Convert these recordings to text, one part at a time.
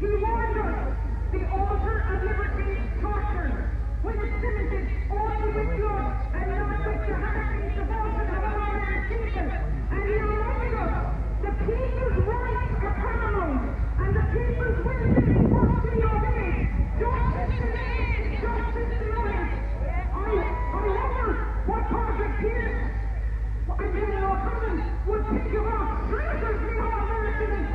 He warned us, the altar of liberty tortured, when it cemented only with blood and not with the heartbeat devotion of our Irish people. And he reminded us, the people's rights are paramount, and the people's well-being must be obeyed. Justice delayed, justice denied. I wonder what Patrick Pearse and General O'Connell would think about traitors we all American and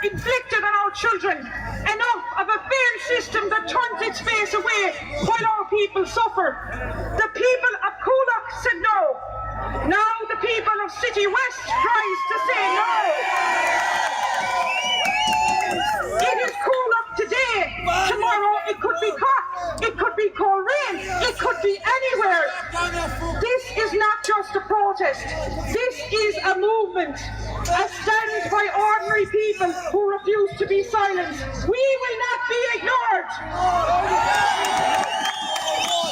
inflicted on our children, enough of a fair system that turns its face away while our people suffer. The people of Coolock said no. Now the people of City West rise to say no. It is Coolock today. Tomorrow it could be Cork, it could be Coleraine, it could be anywhere. This is not just a protest. This is a movement, a stand by ordinary people who refuse to be silenced. We will not be ignored.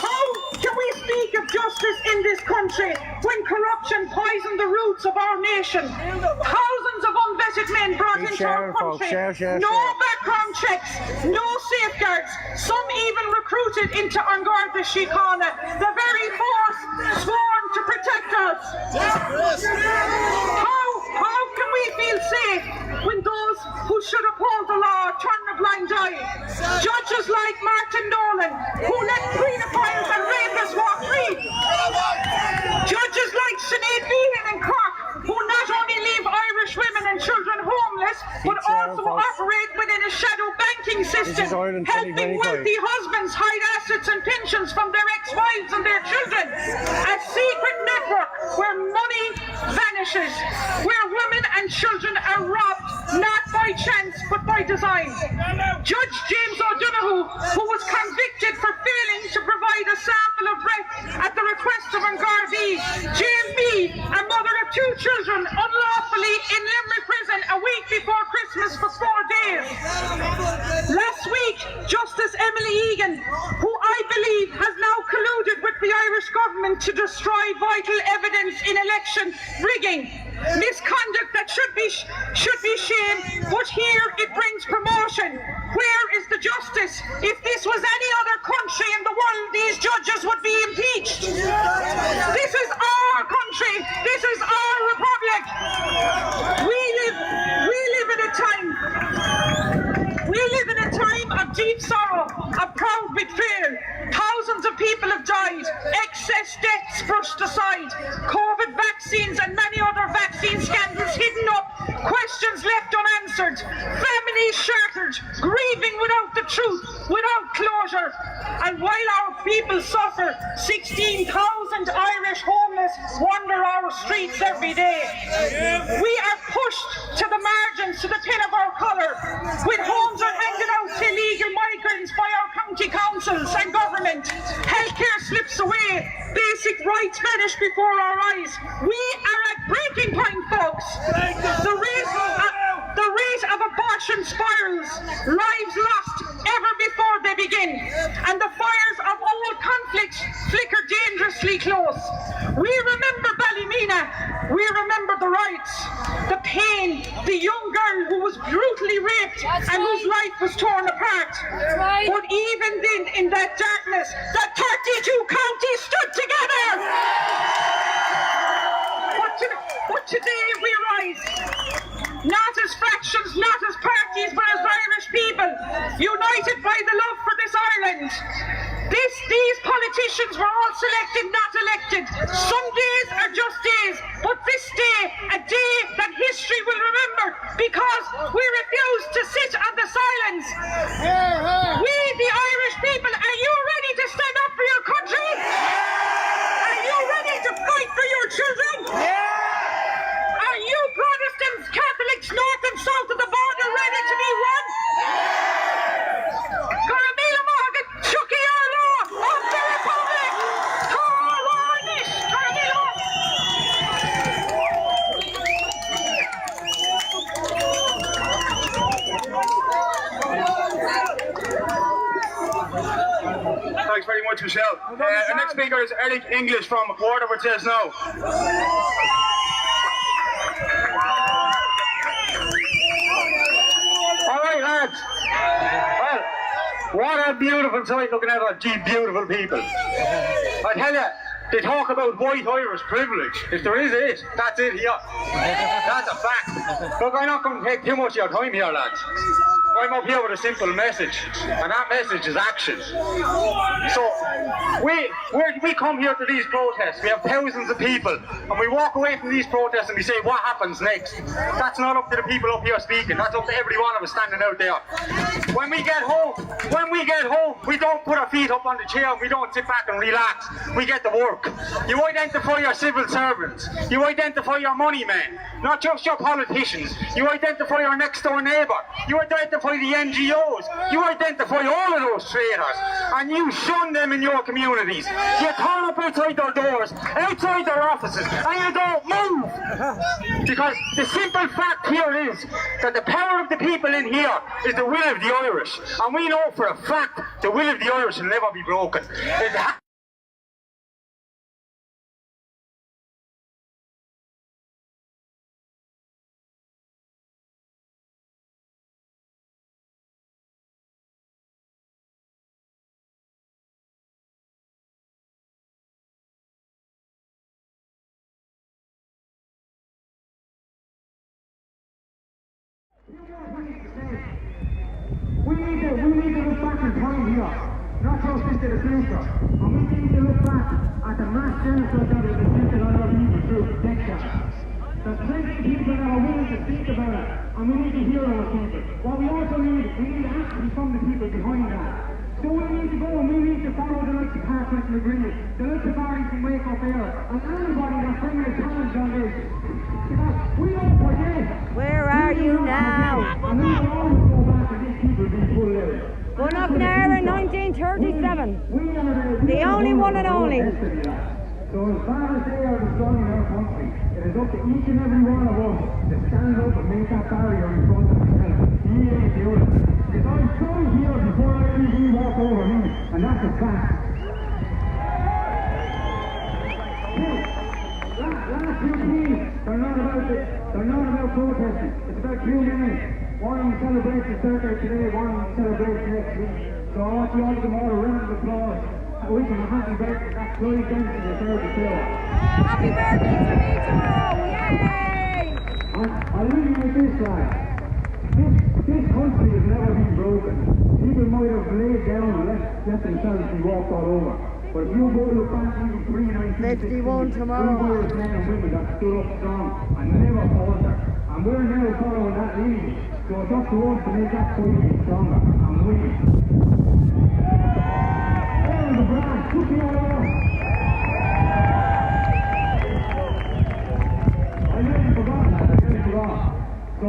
How can we speak of justice in this country when corruption poisoned the roots of our nation? Thousands of unvetted men brought into our country, no background checks, no safeguards, some even recruited into An Garda Síochána, the very force sworn to protect us. How can we feel safe when those who should uphold the law turn a blind eye? Judges like Martin Nolan, who let pedophiles and rapists walk free. Judges like Sinead Behan in Cork, who not only leave Irish women and children homeless, but also operate within a shadow banking system, helping wealthy husbands hide assets and pensions from their ex-wives and their children. A secret network where money vanishes, where women and children are robbed, not by chance, but by design. Judge James O'Donoghue, who was convicted for failing to provide a sample of breath at the request of An Gardaí, Jane B, a mother of 2 children, unlawfully in Limerick prison a week before Christmas for 4 days. Last week, Justice Emily Egan, who I believe has now colluded with the Irish government to destroy vital evidence in election rigging, misconduct that should be shame, but here it brings promotion. Where is the justice? If this was any other country in the world, these judges would be impeached. This is our country. This is our republic. We live in a time of deep sorrow, of proud betrayal. Thousands of people have died, excess deaths brushed aside, COVID vaccines and many other vaccine scandals hidden up, questions left unanswered, families shattered, grieving without the truth, without closure. And while our people suffer, 16,000 Irish homeless wander our streets every day. We are pushed to the margins, to the pin of our collar, with homes are handed out to illegal migrants by our county councils and government. Healthcare slips away, basic rights vanish before our eyes. We are at breaking point, folks. The rate of abortion spirals, lives lost ever before they begin, and the fires of old conflicts flicker dangerously close. We remember Ballymena, we remember the riots, the pain, the young girl who was brutally raped and whose life was torn apart. But even then, in that darkness, the 32 counties stood together. But today we rise, not as fractions, not as parties, but as Irish people, united by the love for this Ireland. These politicians were all selected, not elected. Some days are just days, but this day, a day that history will speaker is Eric English from Waterford says no. Alright lads, well, what a beautiful sight looking at these beautiful people. I tell you, they talk about white Irish privilege. If there is it, that's it here. That's a fact. Look, I'm not going to take too much of your time here lads. I'm up here with a simple message, and that message is action. So, we come here to these protests, we have thousands of people, and we walk away from these protests and we say, what happens next? That's not up to the people up here speaking, that's up to every one of us standing out there. When we get home, we don't put our feet up on the chair, we don't sit back and relax, we get to work. You identify your civil servants, you identify your money men, not just your politicians, you identify your next door neighbour, you identify the NGOs, you identify all of those traitors, and you shun them in your communities. You turn up outside their doors, outside their offices, and you don't move. Because the simple fact here is that the power of the people in here is the will of the Irish, and we know for a fact the will of the Irish will never be broken. We need to look back in time here, not just into the future. And we need to look back at the mass genocide that was inflicted on our people through decades. There's plenty of people that are willing to think about it, and we need to hear those people. What we also need action from the people behind that. So we need to go and we need to follow the likes of Parkland and Agreement, the likes of Barry from Wake Up Air, and anybody that's bringing a challenge on this. Because we don't forget. Where are you now? And we will always go back to these people being full of. One up there in 1937. The only one and only. So as far as they are destroying our country, it is up to each and every one of us to stand up and make that barrier in front of themselves. He ain't the other. Because I'm trying here before I even walk over me, and that's a fact. Last few meetings, they're not about protesting. It's about community. One celebrates the birthday today, one celebrates next week. So I want you all to give them all a round of applause. We can happy birthday. That's Chloe Benson, the third of Phil. Happy birthday to me tomorrow! Yay! I'll leave you with this, lad. This country has never been broken. People might have laid down and let themselves be walked all over. But if you go to the back even pre-1960, 51 tomorrow. we were men and women that stood up strong and never faltered. And we're now following that lead. So it's up to us to make that fight stronger and win. There the brand, took me all over. I nearly forgot that, So,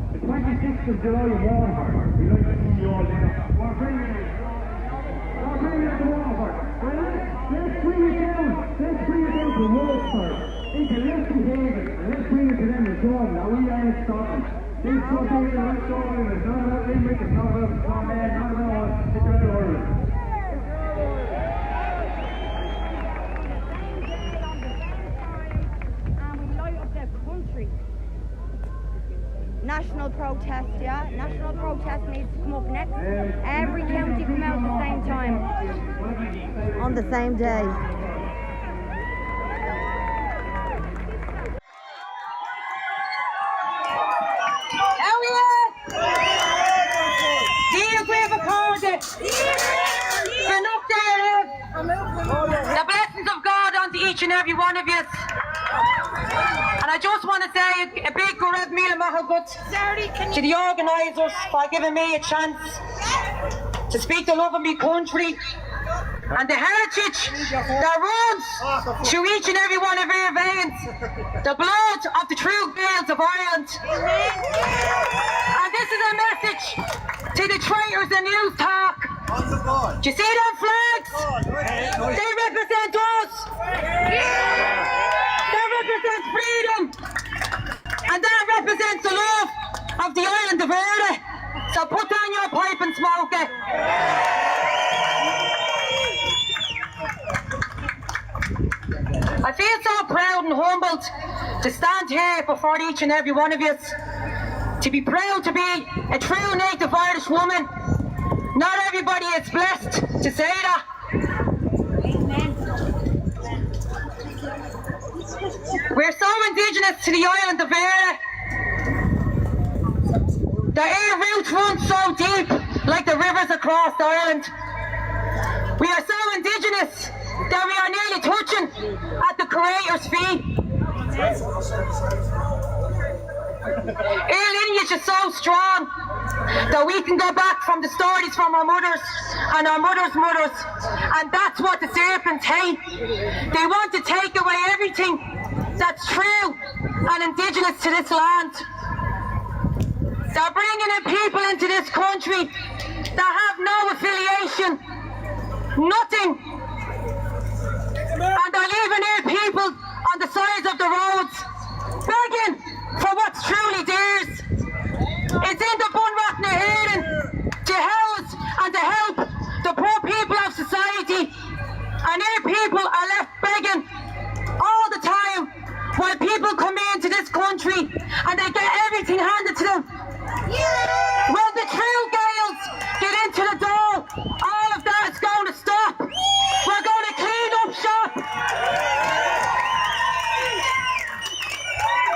the 26th of July in Waterford, we'd like to see you all there. We're bringing it to Waterford. Let's bring it down to Waterford, into Leslie Haven, and let's bring it to them and show them that we aren't stopping. This protest is not stopping, it's not about Limerick, it's not about Clonmel, not about us, it's about Ireland. And we light up the country. National protest, yeah? National protest needs to come up next. Every county come out at the same time. On the same day. The blessings of God unto each and every one of you. And I just want to say a big good meal of mahagut to the organisers for giving me a chance to speak the love of my country and the heritage that runs through each and every one of our veins, the blood of the true girls of Ireland. And this is a message to the traitors and news talk. Do you see them flags? They represent us. They represent freedom. And that represents the love of the island of Ireland. So put down your pipe and smoke it. I feel so proud and humbled to stand here before each and every one of you, to be proud to be a true native Irish woman. Not everybody is blessed to say that. We're so Indigenous to the island of Ireland. The air roots run so deep, like the rivers across Ireland. We are so Indigenous that we are nearly touching at the Creator's feet. Our lineage is so strong that we can go back from the stories from our mothers and our mothers' mothers, and that's what the serpents hate. They want to take away everything that's true and Indigenous to this land. They're bringing in people into this country that have no affiliation, nothing, and they're leaving our people on the sides of the roads, begging for what's truly theirs. It's in the Bunratna Hayden to house and to help the poor people of society, and our people are left begging all the time while people come into this country and they get everything handed to them. When the true Gaels get into the door, all of that is going to stop. We're going to clean up shop.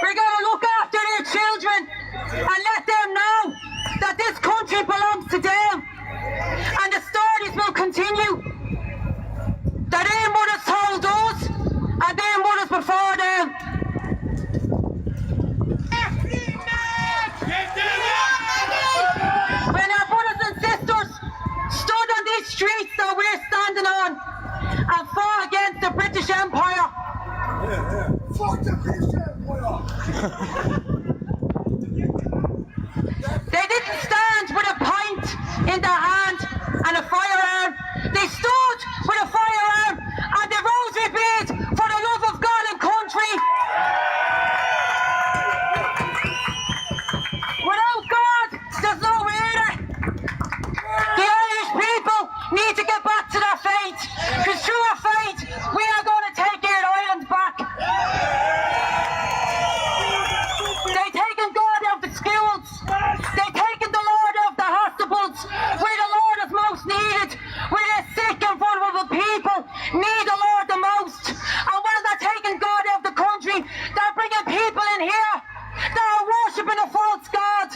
We're going to look after their children and let them know that this country belongs to them. And the stories will continue that their mothers told us and their mothers before them. When our brothers and sisters stood on these streets that we're standing on and fought against the British Empire. Fuck the British Empire! They didn't stand with a pint in their hand and a firearm. They stood with a firearm and the rosary bead for the love of God and country. Without God, there's no order. The Irish people need to get back to their faith, because through our faith, we are going to take our island back. They've taken God out of the schools. They've taken the Lord out of the hospitals, where the Lord is most needed, where the sick and vulnerable people need the Lord the most. And while they're taking God out of the country, they're bringing people in here that are worshipping a false God.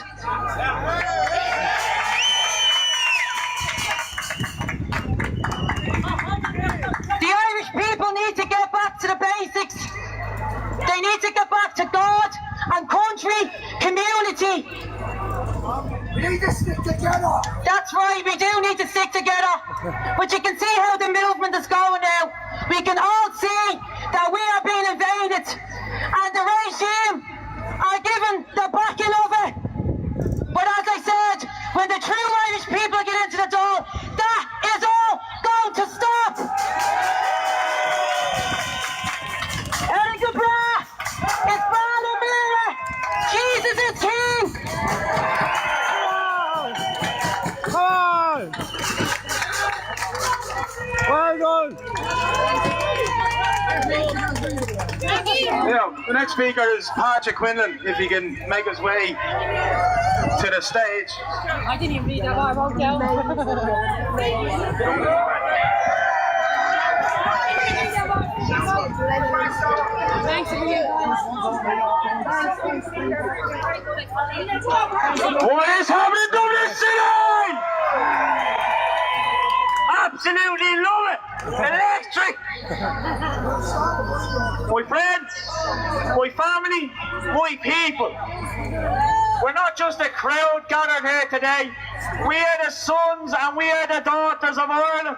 The Irish people need to get back to the basics. They need to get back to God and country, community. We need to stick together! That's right, we do need to stick together. But you can see how the movement is going now. We can all see that we are being invaded, and the regime are given the backing of it. But as I said, when the true Irish people get into the door, that is all going to stop. Eric Bra, it's Backroom. Jesus is King. Come on! Well done! Yeah, the next speaker is Patrick Quinlan, if he can make his way to the stage. I didn't even read that, I wrote down. Thanks for being What is happening to this city? Absolutely love it! Electric! My friends, my family, my people. We're not just a crowd gathered here today. We are the sons and we are the daughters of Ireland.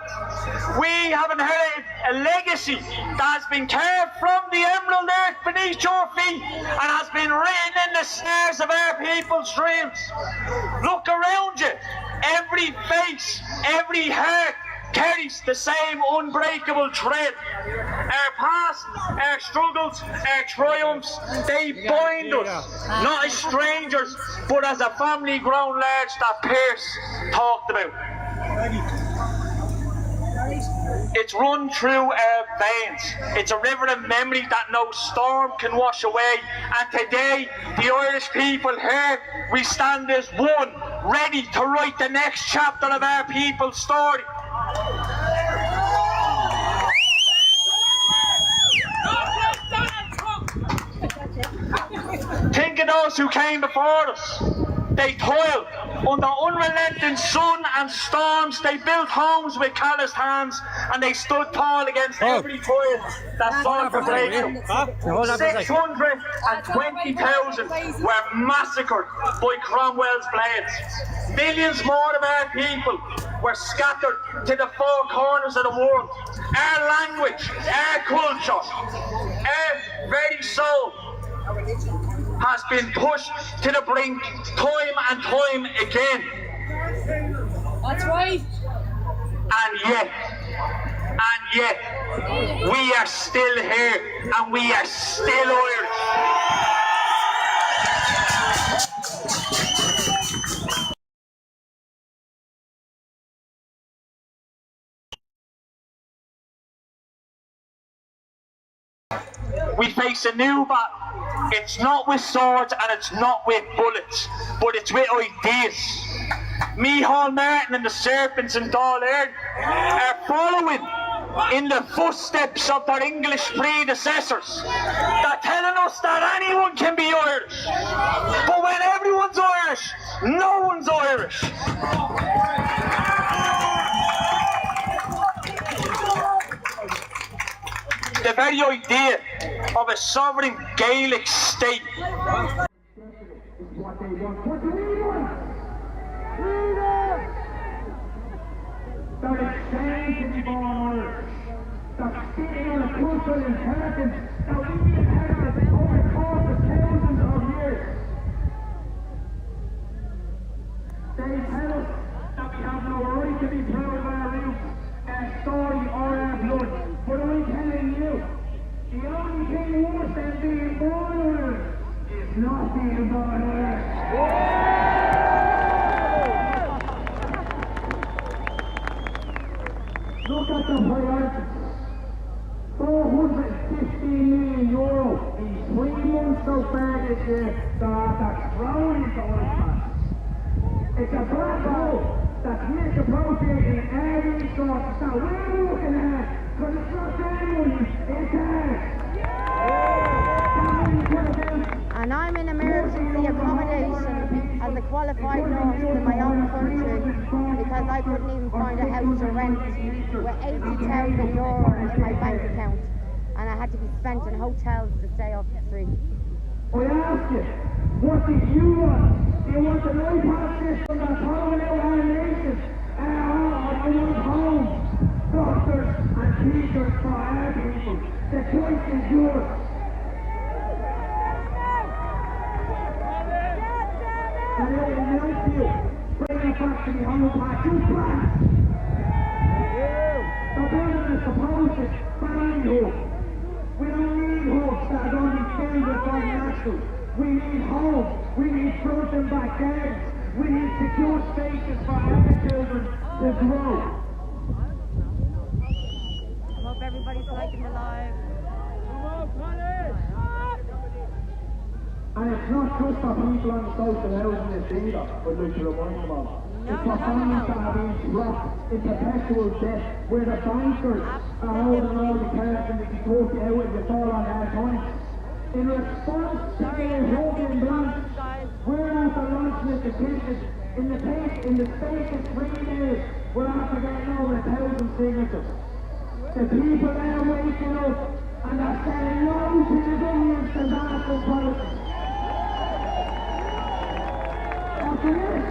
We have inherited a legacy that has been carved from the emerald earth beneath your feet and has been written in the stars of our people's dreams. Look around you. Every face, every heart carries the same unbreakable thread. Our past, our struggles, our triumphs, they bind us, not as strangers, but as a family grown large that Pierce talked about. It's run through our veins. It's a river of memory that no storm can wash away. And today, the Irish people here, we stand as one, ready to write the next chapter of our people's story. Think of those who came before us. They toiled under unrelenting sun and storms. They built homes with calloused hands, and they stood tall against every toil that sought to break them. 620,000 were massacred by Cromwell's blades. Millions more of our people were scattered to the four corners of the world. Our language, our culture, our very soul has been pushed to the brink time and time again. That's right. And yet, we are still here, and we are still Irish. We face a new battle. It's not with swords and it's not with bullets, but it's with ideas. Micheál Martin and the Serpents in Dáil Éireann are following in the footsteps of their English predecessors. They're telling us that anyone can be Irish. But when everyone's Irish, no one's Irish. The very idea of a sovereign Gaelic state. That exchange in born Irish, that sitting on a cultural inheritance that we inherited over the course of thousands of years. They tell us that we have no right to be proud of our roots, our story, or our blood. But I'm telling you, the only thing worse than being born Irish is not being born Irish. Look at the priorities. €415 million in 3 months so far this year that's thrown into oil passes. It's a black hole that's misappropriating every resource that we're looking at, because it's not their money, it's ours. And I'm in emergency accommodation as a qualified nurse in my own country because I couldn't even find a house to rent with €80,000 in my bank account, and I had to be spent in hotels to stay off the street. I ask you, what did you want? Do you want the no-pass system that's hollowing out our nation? Or do you want homes, doctors and teachers for our people? The choice is yours. And I will announce you, bring it back to the home pass, you blast! The building is supposed to find hope. We don't need hopes that are going to be filled with financial. We need homes. We need front and back gardens. We need secure spaces for our children to grow. I hope everybody's liking the live. And it's not just for people on the social housing list either, I'd like to remind them of. It's for families that have been trapped in perpetual debt, where the bankers are holding all the cards and they can talk you out if you fall on hard times. In response to their holding blanks, we're after launching a petition in the space of 3 years. We're after getting over 1,000 signatures. The people are waking up and they're saying no to the government's disaster policies. After this,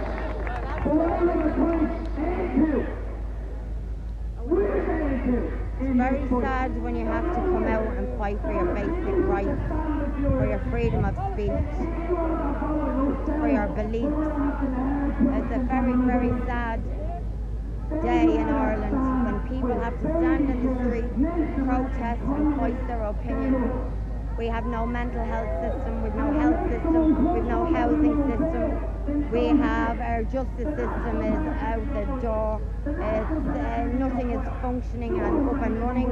we're very sad when you have to come out and fight for your basic rights, for your freedom of speech, for your beliefs. It's a very, very sad day in Ireland when people have to stand in the street, protest and voice their opinion. We have no mental health system, we've no health system, we've no housing system. We have our justice system is out the door. It's, nothing is functioning and up and running.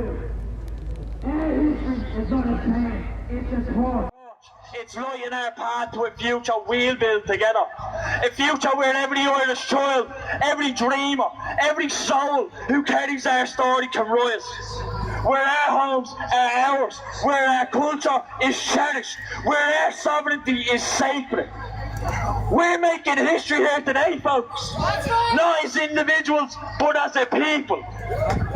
It's lighting our path to a future we'll build together. A future where every Irish child, every dreamer, every soul who carries our story can rise. Where our homes are ours, where our culture is cherished, where our sovereignty is sacred. We're making history here today, folks. Not as individuals, but as a people.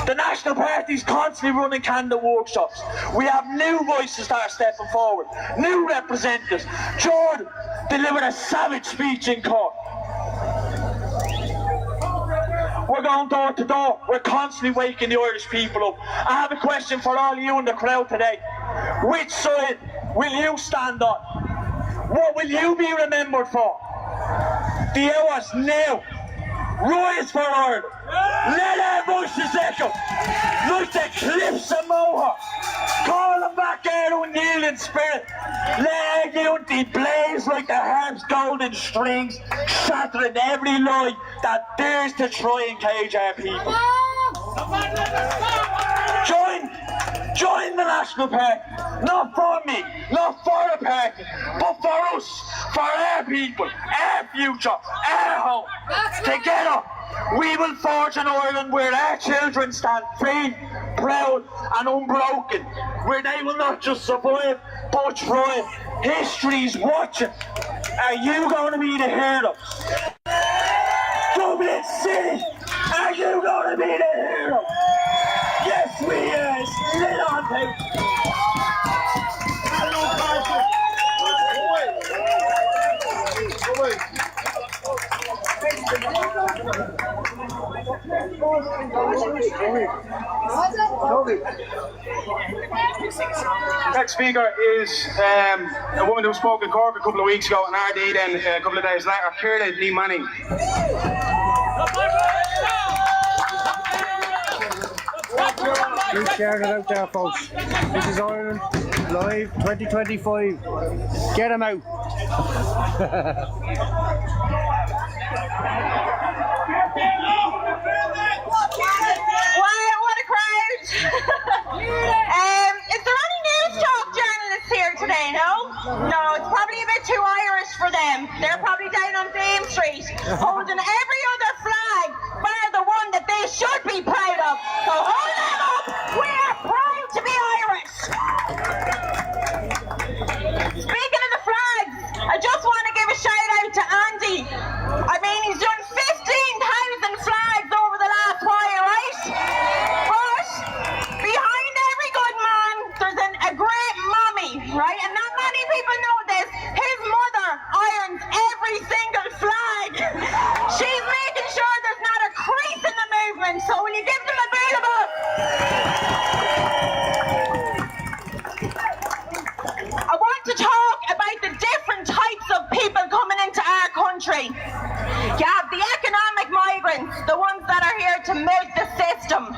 The National Party's constantly running candidate workshops. We have new voices that are stepping forward, new representatives. Jordan delivered a savage speech in court. We're going door to door. We're constantly waking the Irish people up. I have a question for all of you in the crowd today. Which side will you stand on? What will you be remembered for? The hour's now. Rise for Ireland. Let our voices echo like the cliffs of Moher. Call them back out of kneeling spirit. Let our unity blaze like the harp's golden strings, shattering every lie that dares to try and cage our people. Join the National Party. Not for me, not for the party, but for us, for our people, our future, our home. Together, we will forge an Ireland where our children stand free, proud and unbroken, where they will not just survive, but thrive. History's watching. Are you going to be the hero? Dublin City, are you going to be the hero? Yes, we are. Sit on, people. Next speaker is a woman who spoke in Cork a couple of weeks ago, and RD then a couple of days later, Kieran Lee Manning. Keep sharing it out there, folks. This is Ireland Live 2025. Get them out. What a crowd! Is there any news talk journalists here today? No? No, it's probably a bit too Irish for them. They're probably down on Dame Street holding every other flag bar the one that they should be proud of. So hold them up! We are proud to be Irish! Speaking of the flags, I just want to give a shout out to Andy. I mean, he's done 15,000 flags over the last while, right? But behind every good man, there's a great mommy, right? And not many people know this. His mother irons every single flag. She's making sure there's not a crease in the movement. So will you give them a bit of a... I want to talk about the different types of people coming into our country. You have the economic migrants, the ones that are here to milk the system.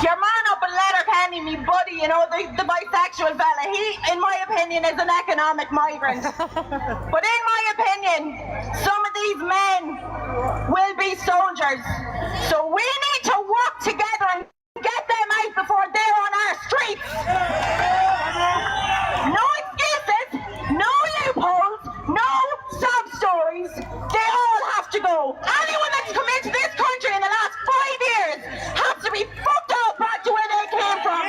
Your man up in Letterkenny, me buddy, you know, the bisexual fella, he, in my opinion, is an economic migrant. But in my opinion, some of these men will be soldiers. So we need to work together and get them out before they're on our streets. No excuses, no loopholes, no sob stories. They all have to go. Anyone that's come into this country in the last 5 years has to be fucked up back to where they came from.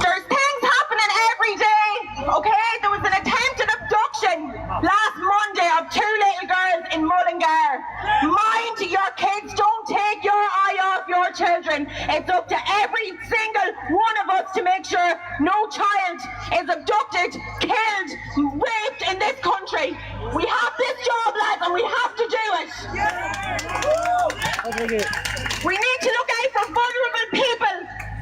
There's things happening every day, okay? There was an attempted abduction last Monday of 2 little girls in Mullingar. Mind your kids, don't take your eye off your children. It's up to every single one of us to make sure no child is abducted, killed, raped in this country. We have this job, lads, and we have to do it. We need to look out for vulnerable people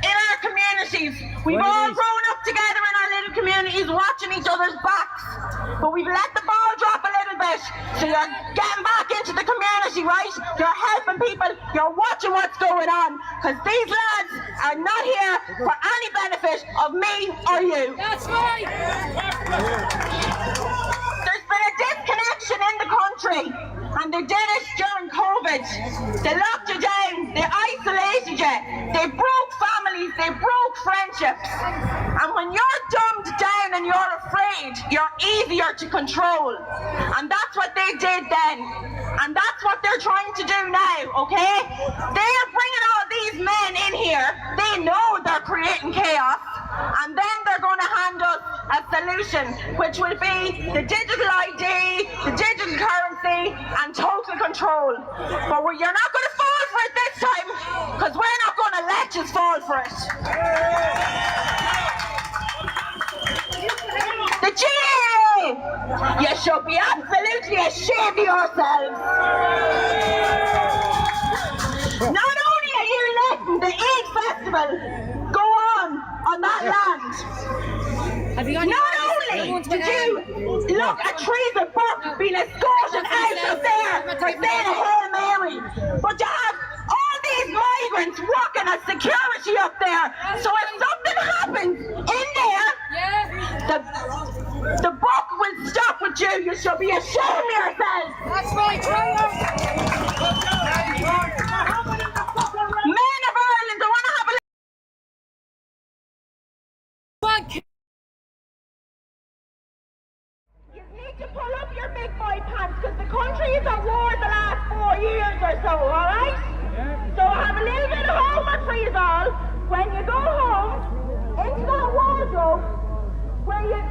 in our communities. We've all grown up together in our little communities watching each other's backs. But we've let the ball drop a little bit. So you're getting back into the community, right? You're helping people, you're watching watching what's going on, because these lads are not here for any benefit of me or you. That's right. There's been a disconnection in the country, and they did it during COVID. They locked you down, they isolated you, they broke families, they broke friendships. And when you're dumbed down and you're afraid, you're easier to control. And that's what they did then. And that's what they're trying to do now, okay? They're bringing all these men in here. They know they're creating chaos. And then they're going to hand us a solution, which will be the digital ID, the digital currency, and total control. But you're not going to fall for it this time, because we're not going to let you fall for it. The GAA! You should be absolutely ashamed of yourselves. Not only are you letting the Eid Festival go on that land, not only did you look at trees and bark being escorted out of there for saying a Hail Mary, but you have all these migrants working as security up there, so if something happens in there, the buck will stop with you. You should be ashamed of yourselves. That's right. Men of Ireland, I want to have a You need to pull up your big boy pants, because the country is at war the last 4 years or so, alright? So I have a little bit of homework for you all. When you go home, into that wardrobe, where you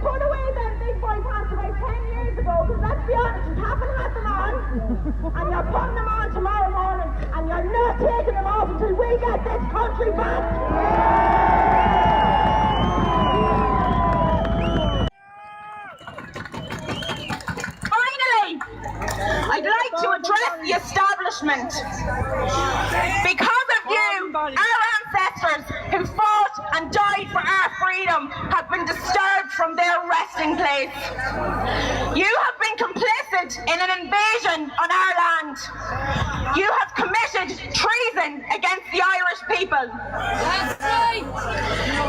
put away them big boy pants about 10 years ago, because let's be honest, you haven't had them on, and you're putting them on tomorrow morning, and you're not taking them off until we get this country back. Finally, I'd like to address the establishment. Because of you, our ancestors who fought and died for our freedom have been disturbed from their resting place. You have been complicit in an invasion on our land. You have committed treason against the Irish people. That's right.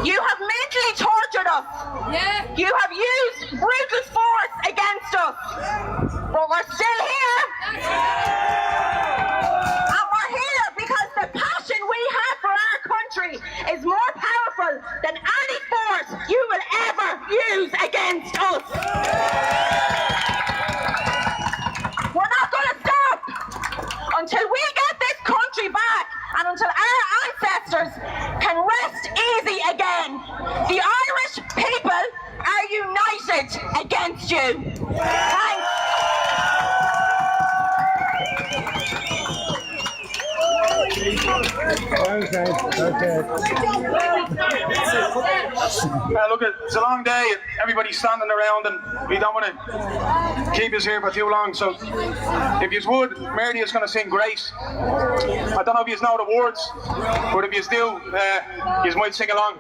You have mentally tortured us. Yeah. You have used brutal force against us. But we're still here. And we're here because the passion we have for our country is more powerful than any force you will ever use against us. We're not going to stop until we get this country back, and until our ancestors can rest easy again. The Irish people are united against you. Thanks. Look, it's a long day. Everybody's standing around, and we don't want to keep us here for too long. So, if you would, Mary is going to sing Grace. I don't know if you know the words, but if you do, you might sing along.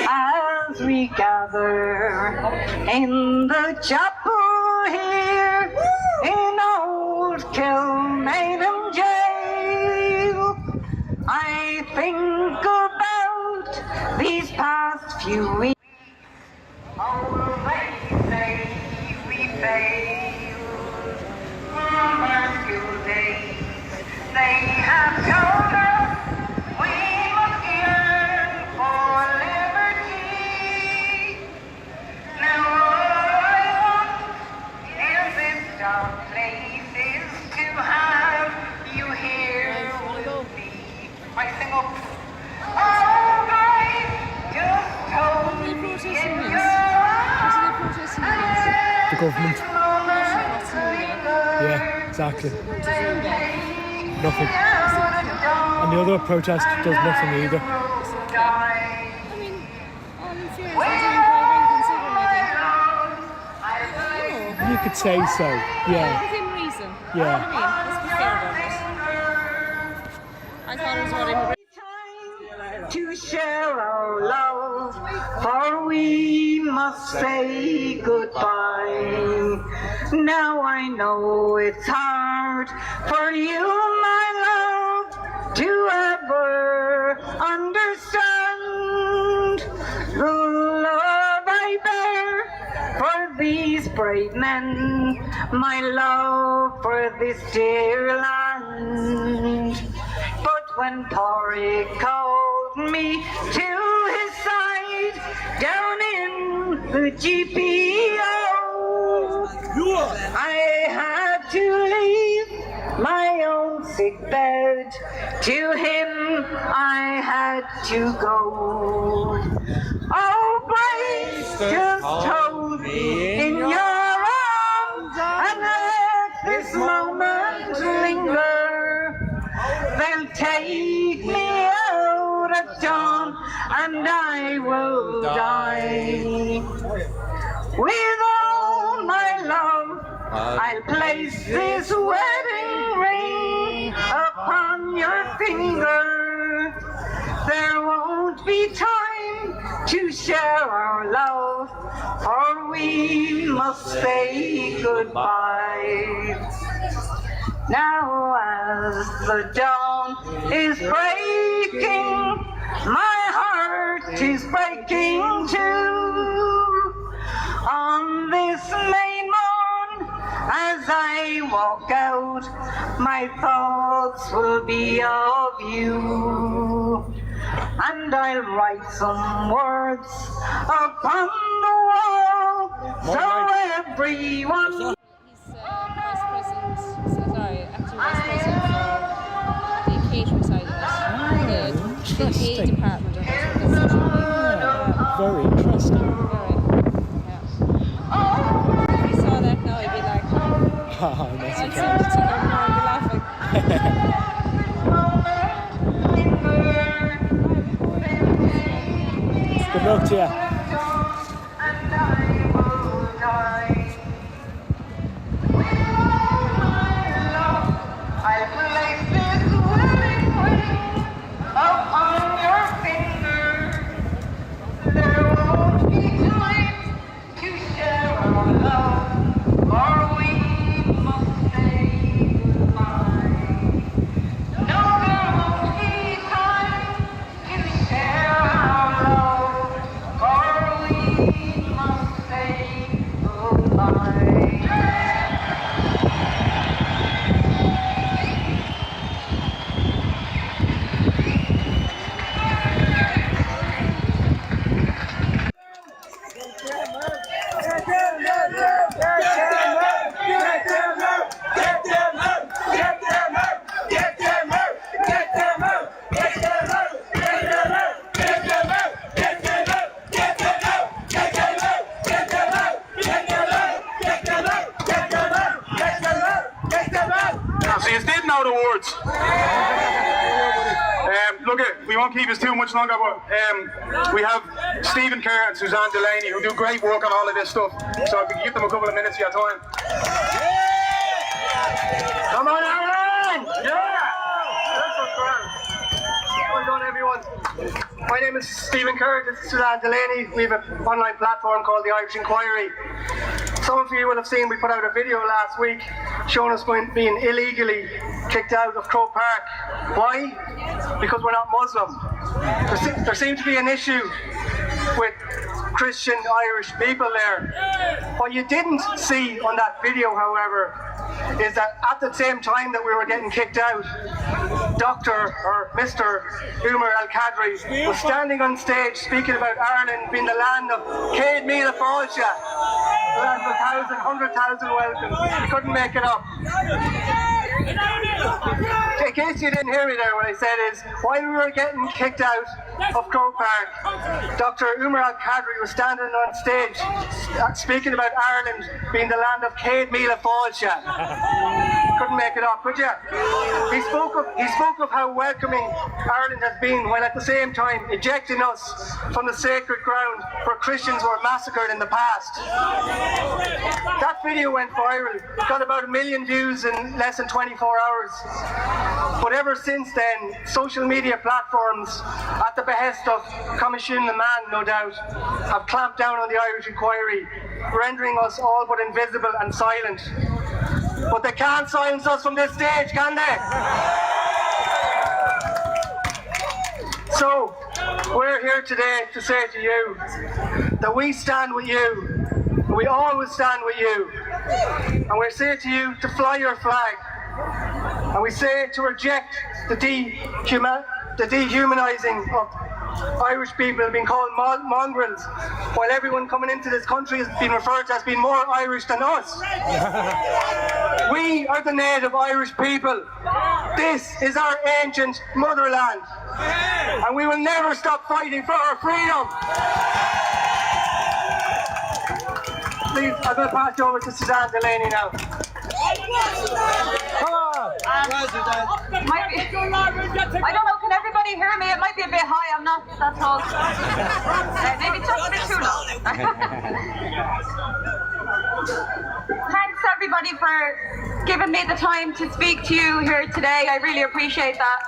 As we gather in the chapel here in old Kilmainham jail, I think about these past few weeks. Although they say we failed from our school days, they have told us we must yearn for liberty. Now all I want in this dark place is to have you here with me. I sing up. the government. Yeah, exactly. Nothing. And the other protest does nothing either. I mean, all in fairness, they're doing quite well considering, I think. You could say so, yeah. Within reason. Yeah. I mean, let's be fair about it. I thought it was what immigrants. To share our love, for we must say goodbye. Now I know it's hard for you, my love, to ever understand the love I bear for these brave men, my love for this dear land. But when Porrick called me to his side down in the GPO, I had to leave my own sick bed. To him I had to go. Oh, Grace, just hold me in your arms and let this moment linger. They'll take me out at dawn and I will die. With all my love, I'll place this wedding ring upon your finger. There won't be time to share our love, for we must say goodbye. Now as the dawn is breaking, my heart is breaking too. On this May morn, as I walk out, my thoughts will be of you. And I'll write some words upon the wall, so everyone... Vice President, acting Vice President for the catering side of it. The aid department of it. Very interesting. Very, yeah. If you saw that now, I'd be like, That's I'd okay. send it to them now and be laughing. Good luck to you. I'll place this wedding ring upon your finger. There won't be time to share our love, for we must say goodbye. No, there won't be time to share our love, for we must say goodbye. So you did know the words. Look, we won't keep us too much longer, but we have Stephen Kerr and Suzanne Delaney who do great work on all of this stuff. So if we can give them a couple of minutes of your time. Come on, Aaron! Yeah! Well done, everyone. My name is Stephen Kerr, this is Suzanne Delaney. We have an online platform called the Irish Inquiry. Some of you will have seen we put out a video last week showing us being illegally kicked out of Croke Park. Why? Because we're not Muslim. There seems to be an issue with Christian Irish people there. What you didn't see on that video, however, is that at the same time that we were getting kicked out, Dr. or Mr. Umar Al-Kadri was standing on stage speaking about Ireland being the land of Céad Míle Fáilte, the land of 100,000 welcomes. He couldn't make it up. in case you didn't hear me there, what I said is, while we were getting kicked out of Croke Park, Dr. Umar Al-Qadri was standing on stage speaking about Ireland being the land of Céad Míle Fáilte. Couldn't make it up, could you? He spoke of how welcoming Ireland has been, while at the same time ejecting us from the sacred ground where Christians were massacred in the past. That video went viral. It got about 1 million views in less than 24 hours. But ever since then, social media platforms, at the behest of Commission the Man, no doubt, have clamped down on the Irish inquiry, rendering us all but invisible and silent. But they can't silence us from this stage, can they? So, we're here today to say to you that we stand with you. We always stand with you. And we say to you to fly your flag. And we say to reject the dehumanizing of Irish people being called mongrels, while everyone coming into this country has been referred to as being more Irish than us. We are the native Irish people. This is our ancient motherland. And we will never stop fighting for our freedom. Please, I'm going to pass you over to Suzanne Delaney now. Come on! I don't know, can everybody hear me? It might be a bit high, I'm not that tall. Maybe just a bit too low. Thanks everybody for giving me the time to speak to you here today. I really appreciate that.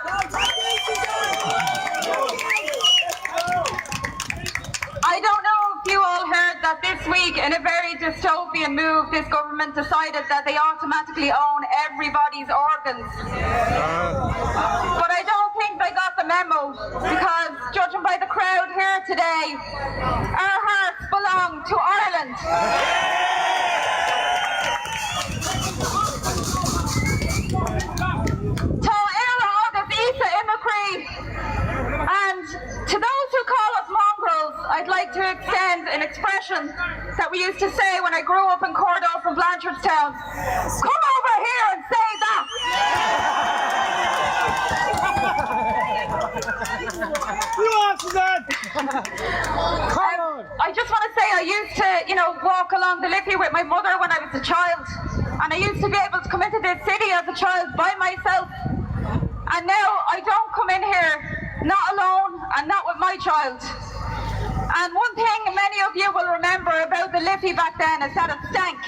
I don't know if you all heard that this week, in a very dystopian move, this government decided that they automatically own everybody's organs. But I don't think they got the memo, because judging by the crowd here today, our hearts belong to Ireland. And to those who call us mongrels, I'd like to extend an expression that we used to say when I grew up in Cordo from Blanchardstown. Come over here and say that! I just want to say I used to, walk along the Liffey with my mother when I was a child. And I used to be able to come into this city as a child by myself. And now I don't come in here, not alone and not with my child. And one thing many of you will remember about the Liffey back then is that it stank.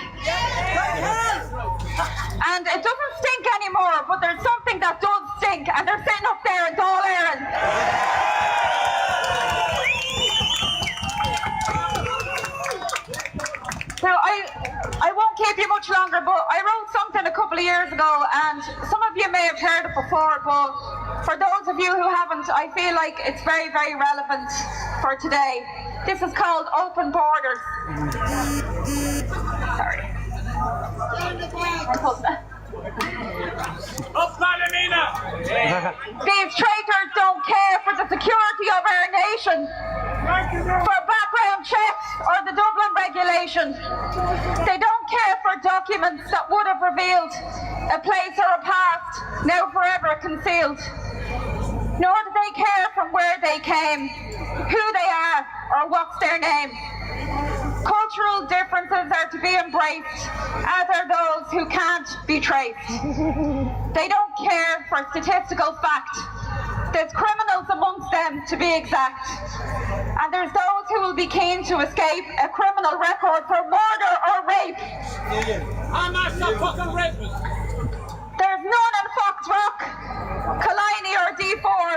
And it doesn't stink anymore, but there's something that does stink, and they're sitting up there in Dáil Éireann. So I won't keep you much longer, but I wrote something a couple of years ago, and some of you may have heard it before, but for those of you who haven't, I feel like it's very, very relevant for today. This is called Open Borders. Sorry. These traitors don't care for the security of our nation, for background checks or the Dublin regulation. They don't care for documents that would have revealed a place or a past now forever concealed. Nor do they care from where they came, who they are, or what's their name. Cultural differences are to be embraced, as are those who can't be traced. They don't care for statistical fact. There's criminals amongst them, to be exact. And there's those who will be keen to escape a criminal record for murder or rape. I'm not some fucking rapist. There's none in Foxrock, Killiney or D4,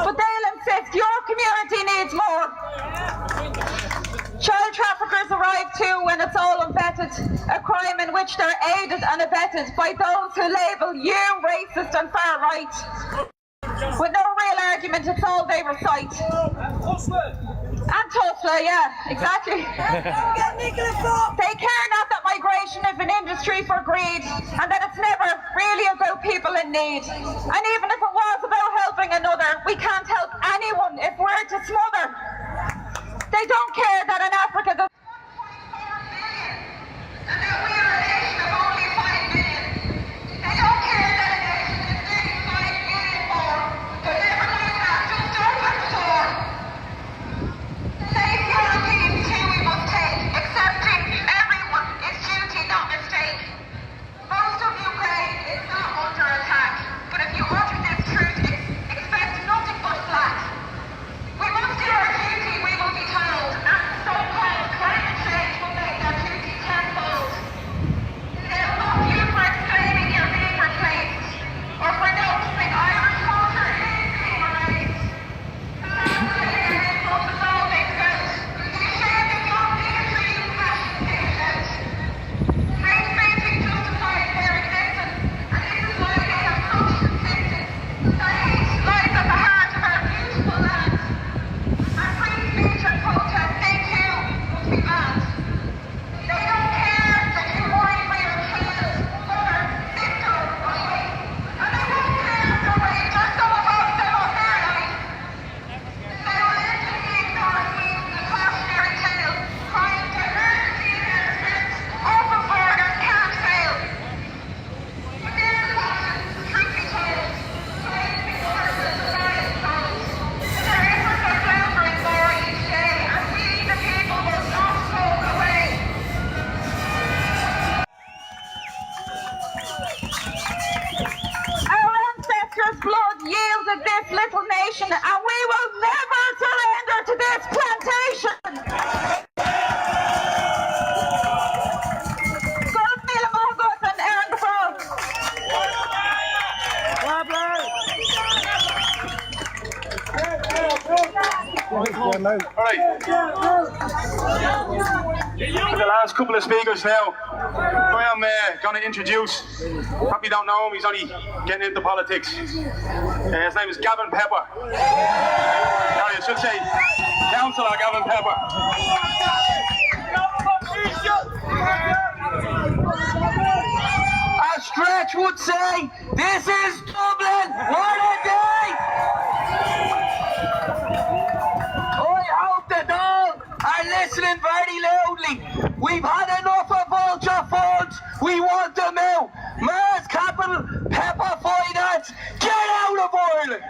but they'll insist your community needs more. Child traffickers arrive too when it's all unvetted, a crime in which they're aided and abetted by those who label you racist and far right. With no real argument, it's all they recite. And Tulsa, yeah, exactly. They care not that migration is an industry for greed, and that it's never really about people in need. And even if it was about helping another, we can't help anyone if we're to smother. They don't care that in Africa the we are a nation of only 5 million. They don't care that a nation is 35 Alright. The last couple of speakers now. Who I'm going to introduce. Probably don't know him, he's only getting into politics. His name is Gavin Pepper. Sorry, I should say Councillor Gavin Pepper. As Stretch would say, this is Dublin. What a day! I hope that all are listening very loudly. We've had enough of vulture funds. We want them out. Mass capital, pepper finance, get out of Ireland.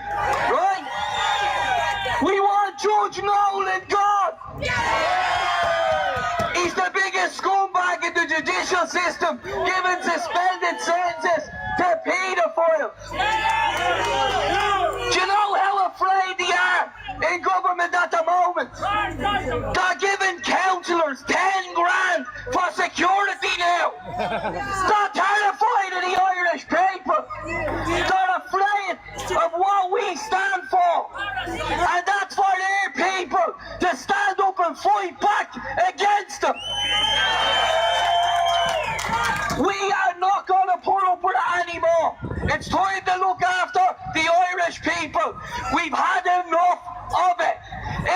Right? We want Judge Nolan gone. He's the biggest scumbag in the judicial system, giving suspended sentences to paedophiles. Do you know how afraid they are in government at the moment? They're giving councillors 10 grand for security now. They're terrified of the Irish people. They're afraid of what we stand for. And that's for their people to stand up and fight back against them. We are not going to put up with it anymore. It's time to look after the Irish people. We've had enough of it.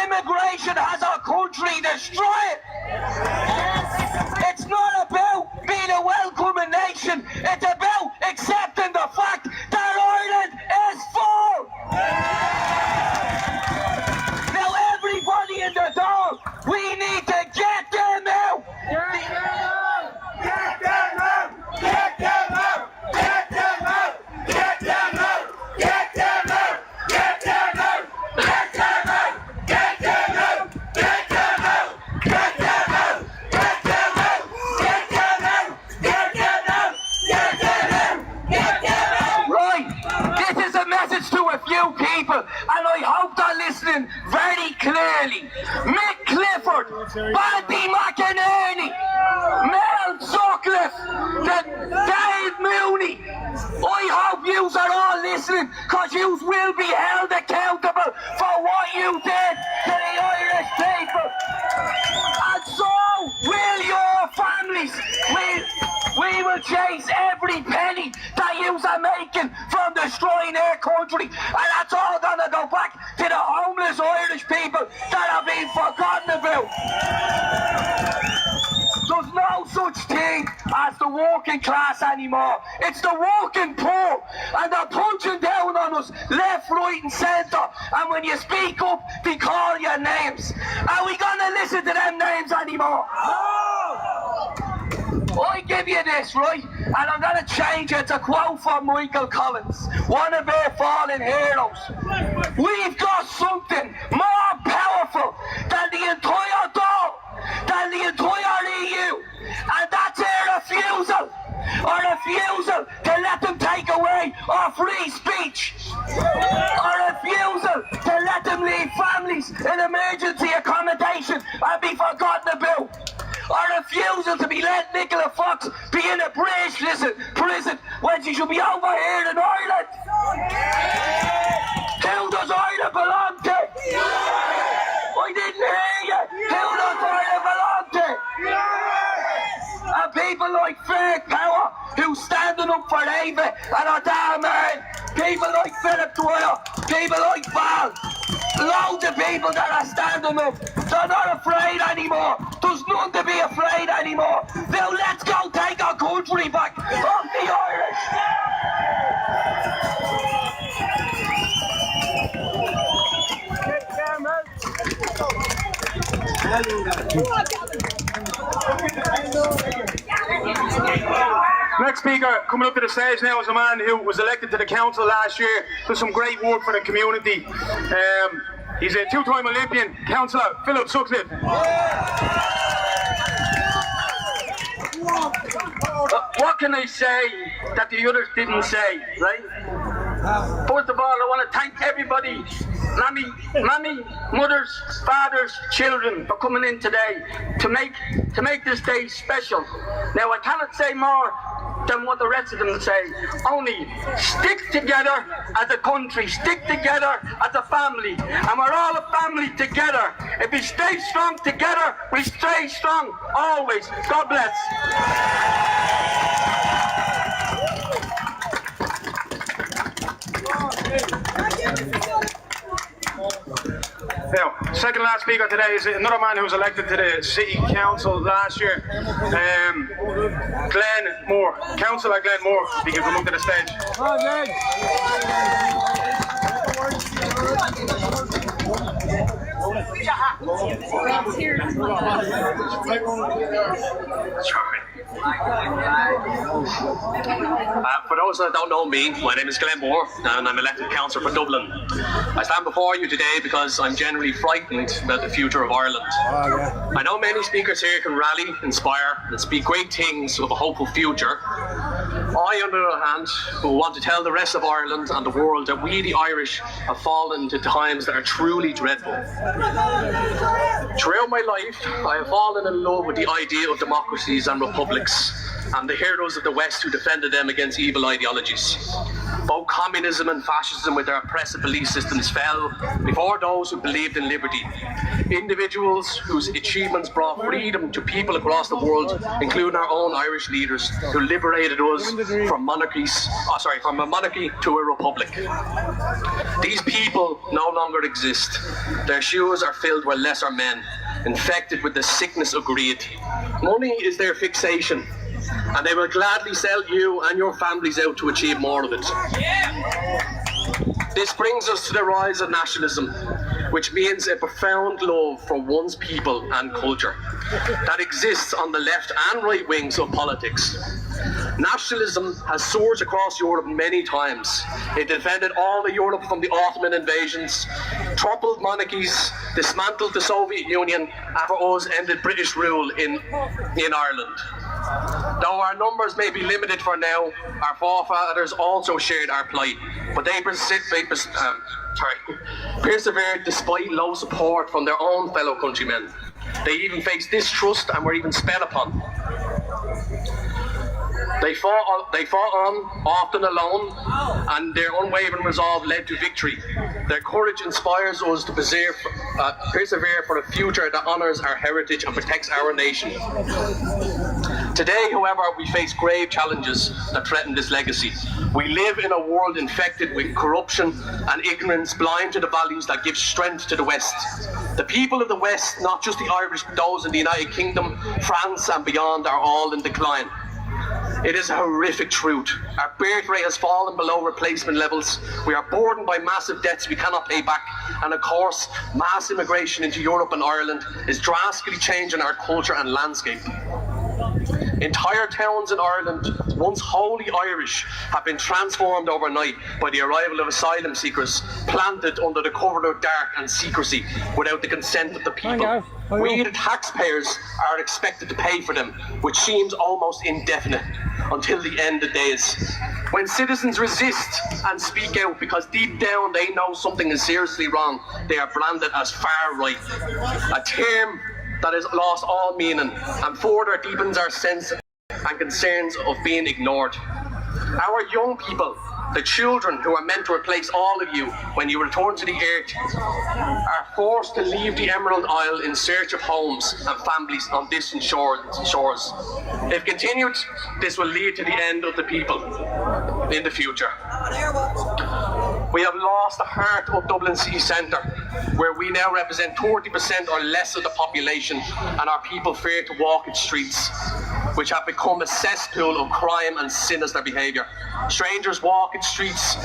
Immigration has our country destroyed. It's not about being a welcoming nation. It's about accepting the fact that Ireland is full. Now everybody in the door, we need to get them out. Get them out! Get them out! Get them out! Get them out! Get them out! Get them out! Get them out! Get them out! Get them out! Get them out! Get them out! Get them out! Get them out! Get them out! Get them out! Right, this is a message to a few people, and I hope they're listening very clearly. Mick Clifford, Bandy McInerney, Mel Sutcliffe, Dave Mooney. I hope yous are all listening, because yous will be held accountable for what you did to the Irish people. And so will your families. We will chase every penny that yous are making from destroying our country. And that's all going to go back to the homeless Irish people that have been forgotten about. There's no such thing as the working class anymore. It's the working poor. And they're punching down on us left, right and centre. And when you speak up, they call your names. Are we going to listen to them names anymore? I give you this, right? And I'm going to change it. It's a quote from Michael Collins, one of our fallen heroes. We've got something more powerful than the entire door, than the entire EU. And that's our refusal. Our refusal to let them take away our free speech. Our refusal to let them leave families in emergency accommodation and be forgotten about. Our refusal to be let Nicola Fox be in a British prison when she should be over here in Ireland. Who does Ireland belong to? I didn't hear you. Who does Ireland belong to? And people like Fair Power, who's standing up for Ava and our damn man. People like Philip Dwyer, people like Val. Loads of people that are standing up. They're not afraid anymore. There's none to be afraid anymore. Now let's go take our country back from the Irish. Next speaker coming up to the stage now is a man who was elected to the council last year, does some great work for the community. He's a two-time Olympian, Councillor Philip Sutcliffe. What can I say that the others didn't say, right? First of all, I want to thank everybody, mammy, mothers, fathers, children, for coming in today to make this day special. Now, I cannot say more than what the rest of them say. Only stick together as a country, stick together as a family, and we're all a family together. If we stay strong together, we stay strong always. God bless. Now, second last speaker today is another man who was elected to the City Council last year, Glenn Moore. Councillor Glenn Moore, if you can come up to the stage. For those that don't know me, my name is Glenn Moore and I'm elected councillor for Dublin. I stand before you today because I'm generally frightened about the future of Ireland. I know many speakers here can rally, inspire and speak great things of a hopeful future. I, on the other hand, want to tell the rest of Ireland and the world that we, the Irish, have fallen into times that are truly dreadful. Throughout my life, I have fallen in love with the idea of democracies and republics, and the heroes of the West who defended them against evil ideologies. Both communism and fascism with their oppressive belief systems fell before those who believed in liberty. Individuals whose achievements brought freedom to people across the world, including our own Irish leaders, who liberated us from from a monarchy to a republic. These people no longer exist. Their shoes are filled with lesser men, infected with the sickness of greed. Money is their fixation, and they will gladly sell you and your families out to achieve more of it. This brings us to the rise of nationalism, which means a profound love for one's people and culture that exists on the left and right wings of politics. Nationalism has surged across Europe many times. It defended all of Europe from the Ottoman invasions, toppled monarchies, dismantled the Soviet Union, and for us ended British rule in Ireland. Though our numbers may be limited for now, our forefathers also shared our plight, but they persevered despite low support from their own fellow countrymen. They even faced distrust and were even spat upon. They fought on, often alone, and their unwavering resolve led to victory. Their courage inspires us to persevere for a future that honours our heritage and protects our nation. Today, however, we face grave challenges that threaten this legacy. We live in a world infected with corruption and ignorance, blind to the values that give strength to the West. The people of the West, not just the Irish, but those in the United Kingdom, France and beyond, are all in decline. It is a horrific truth. Our birth rate has fallen below replacement levels. We are burdened by massive debts we cannot pay back. And of course, mass immigration into Europe and Ireland is drastically changing our culture and landscape. Entire towns in Ireland, once wholly Irish, have been transformed overnight by the arrival of asylum seekers planted under the cover of dark and secrecy without the consent of the people. We, the taxpayers, are expected to pay for them, which seems almost indefinite, until the end of days. When citizens resist and speak out because deep down they know something is seriously wrong, they are branded as far right, a term that has lost all meaning and further deepens our sense and concerns of being ignored. Our young people, the children who are meant to replace all of you when you return to the earth, are forced to leave the Emerald Isle in search of homes and families on distant shores. If continued, this will lead to the end of the people in the future. We have lost the heart of Dublin city centre, where we now represent 30% or less of the population, and our people fear to walk its streets, which have become a cesspool of crime and sinister behaviour. Strangers walk its streets.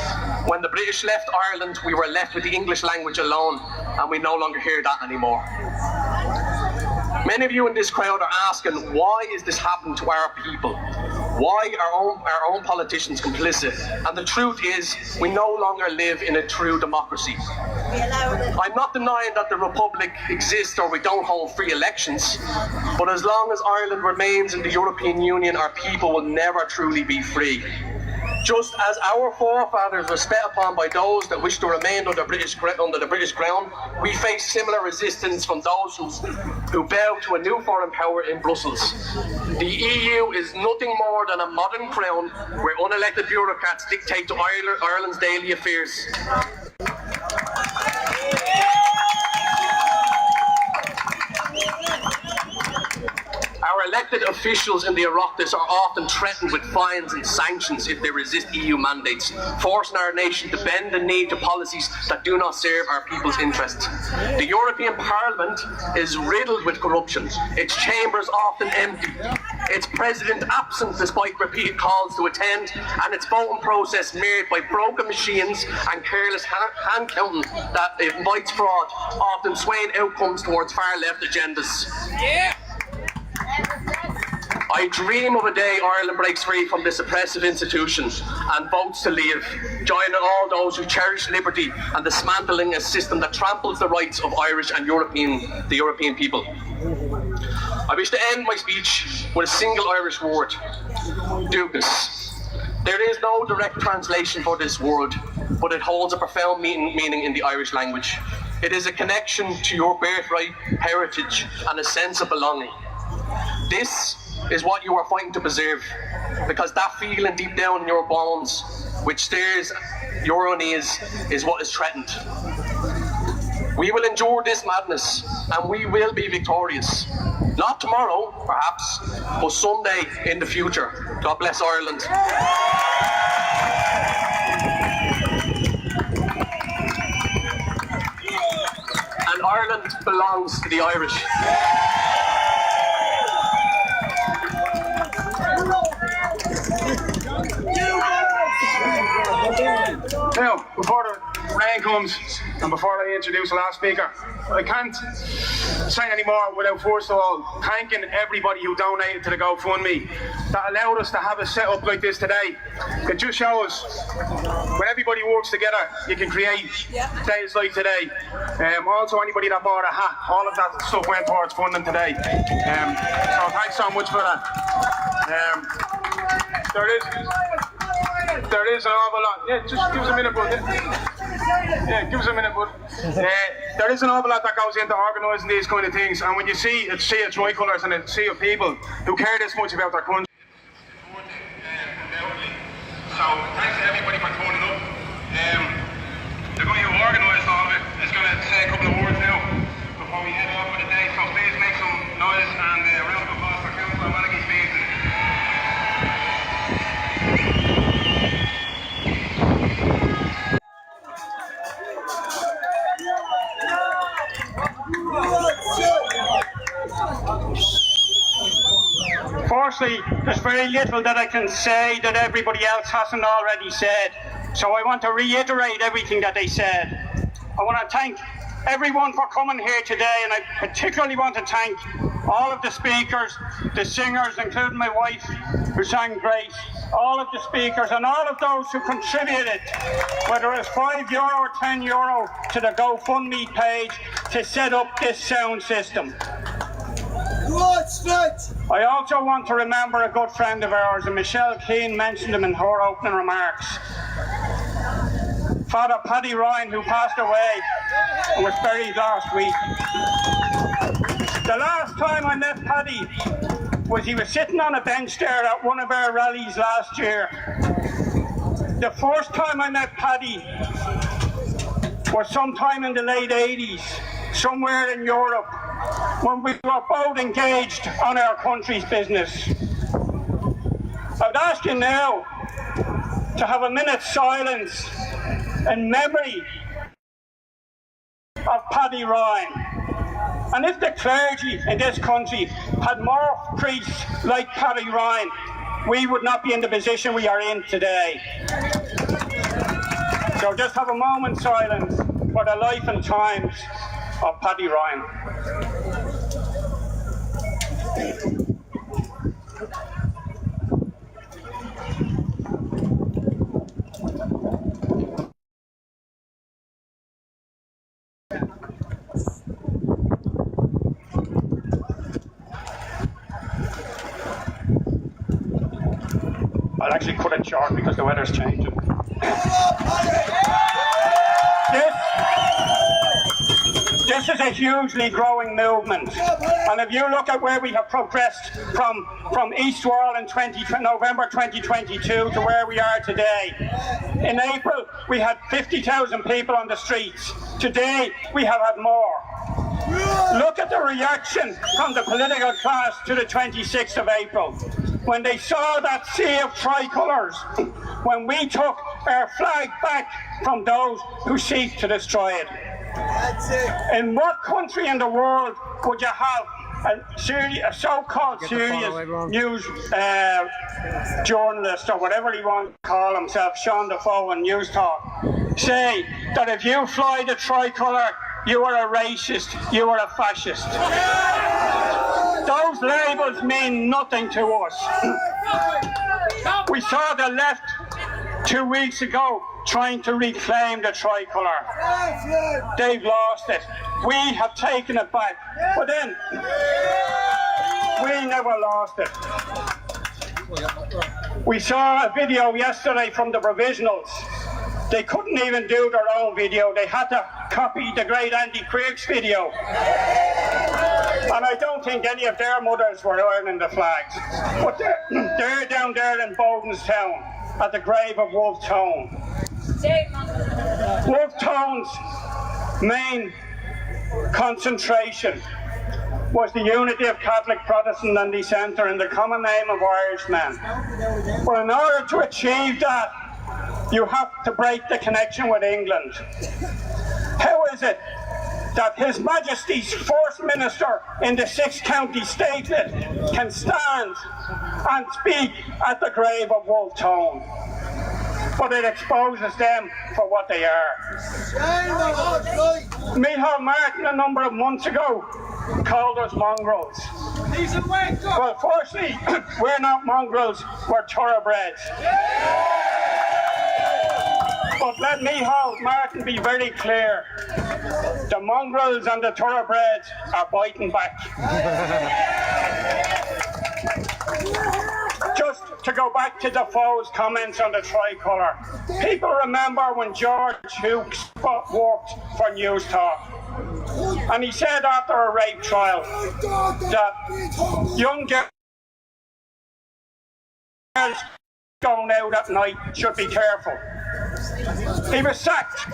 When the British left Ireland, we were left with the English language alone, and we no longer hear that anymore. Many of you in this crowd are asking, why is this happening to our people? Why are our own politicians complicit? And the truth is, we no longer live in a true democracy. I'm not denying that the Republic exists or we don't hold free elections, but as long as Ireland remains in the European Union, our people will never truly be free. Just as our forefathers were spat upon by those that wish to remain under the British crown, we face similar resistance from those who bow to a new foreign power in Brussels. The EU is nothing more than a modern crown where unelected bureaucrats dictate to Ireland's daily affairs. Our elected officials in the Oireachtas are often threatened with fines and sanctions if they resist EU mandates, forcing our nation to bend the knee to policies that do not serve our people's interests. The European Parliament is riddled with corruption, its chambers often empty, its president absent despite repeated calls to attend, and its voting process marred by broken machines and careless hand counting that invites fraud, often swaying outcomes towards far-left agendas. Yeah. I dream of a day Ireland breaks free from this oppressive institution and votes to leave, joining all those who cherish liberty and dismantling a system that tramples the rights of Irish and the European people. I wish to end my speech with a single Irish word: Dugness. There is no direct translation for this word, but it holds a profound meaning in the Irish language. It is a connection to your birthright, heritage, and a sense of belonging. This is what you are fighting to preserve, because that feeling deep down in your bones, which stirs your unease, is what is threatened. We will endure this madness, and we will be victorious. Not tomorrow, perhaps, but someday in the future. God bless Ireland. And Ireland belongs to the Irish. Now, before the rain comes and before I introduce the last speaker, I can't say any more without first of all thanking everybody who donated to the GoFundMe that allowed us to have a setup like this today. It just shows when everybody works together you can create days like today. Also anybody that bought a hat, all of that stuff went towards funding today. So thanks so much for that. There is an awful lot. Yeah, just give us a minute, bud. Yeah, give us a minute, bud. There is an awful lot that goes into organising these kind of things, and when you see a sea of tricolours and a sea of people who care this much about their country. So thanks to everybody for turning up. The guy who organised all of it is going to say a couple of words now before we head off for the day. So please make some noise and a round of applause for Councillor Managy's fees. Firstly, there's very little that I can say that everybody else hasn't already said, so I want to reiterate everything that they said. I want to thank everyone for coming here today, and I particularly want to thank all of the speakers, the singers, including my wife who sang Grace, all of the speakers and all of those who contributed, whether it's €5 or €10 to the GoFundMe page to set up this sound system. I also want to remember a good friend of ours, and Michelle Keane mentioned him in her opening remarks. Father Paddy Ryan, who passed away and was buried last week. The last time I met Paddy he was sitting on a bench there at one of our rallies last year. The first time I met Paddy was sometime in the late 80s, somewhere in Europe, when we were both engaged on our country's business. I would ask you now to have a minute's silence in memory of Paddy Ryan. And if the clergy in this country had more priests like Paddy Ryan, we would not be in the position we are in today. So just have a moment's silence for the life and times of Paddy Ryan. I'd actually cut it short because the weather's changing. This is a hugely growing movement, and if you look at where we have progressed from East Wall in November 2022 to where we are today. In April, we had 50,000 people on the streets. Today, we have had more. Look at the reaction from the political class to the 26th of April. When they saw that sea of tricolours, when we took our flag back from those who seek to destroy it. In what country in the world would you have a so-called serious news journalist, or whatever he wants to call himself, Sean Defoe in News Talk, say that if you fly the tricolour, you are a racist, you are a fascist? Those labels mean nothing to us. We saw the left 2 weeks ago trying to reclaim the tricolour. They've lost it. We have taken it back. But then, we never lost it. We saw a video yesterday from the provisionals. They couldn't even do their own video. They had to copy the great Andy Craig's video. And I don't think any of their mothers were earning the flags. But they're down there in Bowdenstown at the grave of Wolfe Tone. Wolfe Tone's main concentration was the unity of Catholic, Protestant and Dissenter in the common name of Irishmen. But in order to achieve that, you have to break the connection with England. How is it that His Majesty's First Minister in the 6th County Statelet can stand and speak at the grave of Wolfe Tone? But it exposes them for what they are. Micheál Martin a number of months ago called us mongrels. Well, firstly, we're not mongrels, we're thoroughbreds. But let Micheál Martin be very clear. The mongrels and the thoroughbreds are biting back. Just to go back to Defoe's comments on the tricolour. People remember when George Hooks worked for News Talk. And he said after a rape trial that young girls going out at night should be careful. He was sacked.